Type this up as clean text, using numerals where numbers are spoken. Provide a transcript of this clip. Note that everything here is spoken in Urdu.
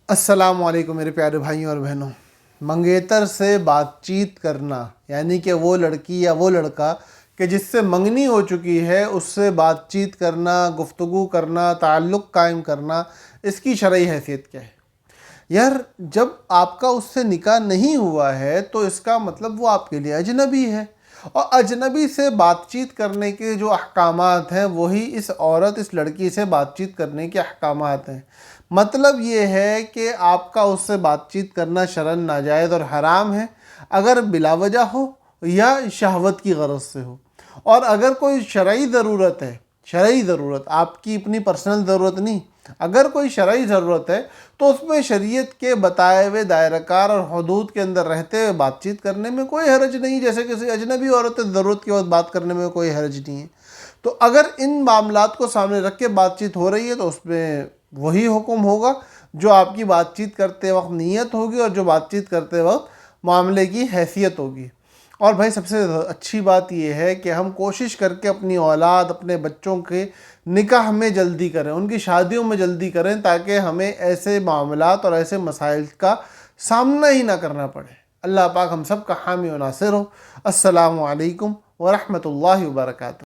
السلام علیکم میرے پیارے بھائیوں اور بہنوں۔ منگیتر سے بات چیت کرنا یعنی کہ وہ لڑکی یا وہ لڑکا کہ جس سے منگنی ہو چکی ہے اس سے بات چیت کرنا، گفتگو کرنا، تعلق قائم کرنا، اس کی شرعی حیثیت کیا ہے؟ یار جب آپ کا اس سے نکاح نہیں ہوا ہے تو اس کا مطلب وہ آپ کے لیے اجنبی ہے، اور اجنبی سے بات چیت کرنے کے جو احکامات ہیں وہی اس عورت، اس لڑکی سے بات چیت کرنے کے احکامات ہیں۔ مطلب یہ ہے کہ آپ کا اس سے بات چیت کرنا شرعاً ناجائز اور حرام ہے، اگر بلا وجہ ہو یا شہوت کی غرض سے ہو۔ اور اگر کوئی شرعی ضرورت ہے، شرعی ضرورت آپ کی اپنی پرسنل ضرورت نہیں، اگر کوئی شرعی ضرورت ہے تو اس میں شریعت کے بتائے ہوئے دائرہ کار اور حدود کے اندر رہتے ہوئے بات چیت کرنے میں کوئی حرج نہیں، جیسے کسی اجنبی عورت سے ضرورت کے وقت بات کرنے میں کوئی حرج نہیں ہے۔ تو اگر ان معاملات کو سامنے رکھ کے بات چیت ہو رہی ہے تو اس میں وہی حکم ہوگا جو آپ کی بات چیت کرتے وقت نیت ہوگی اور جو بات چیت کرتے وقت معاملے کی حیثیت ہوگی۔ اور بھائی سب سے اچھی بات یہ ہے کہ ہم کوشش کر کے اپنی اولاد، اپنے بچوں کے نکاح میں جلدی کریں، ان کی شادیوں میں جلدی کریں، تاکہ ہمیں ایسے معاملات اور ایسے مسائل کا سامنا ہی نہ کرنا پڑے۔ اللہ پاک ہم سب کا حامی و ناصر ہو۔ السلام علیکم ورحمۃ اللہ وبرکاتہ۔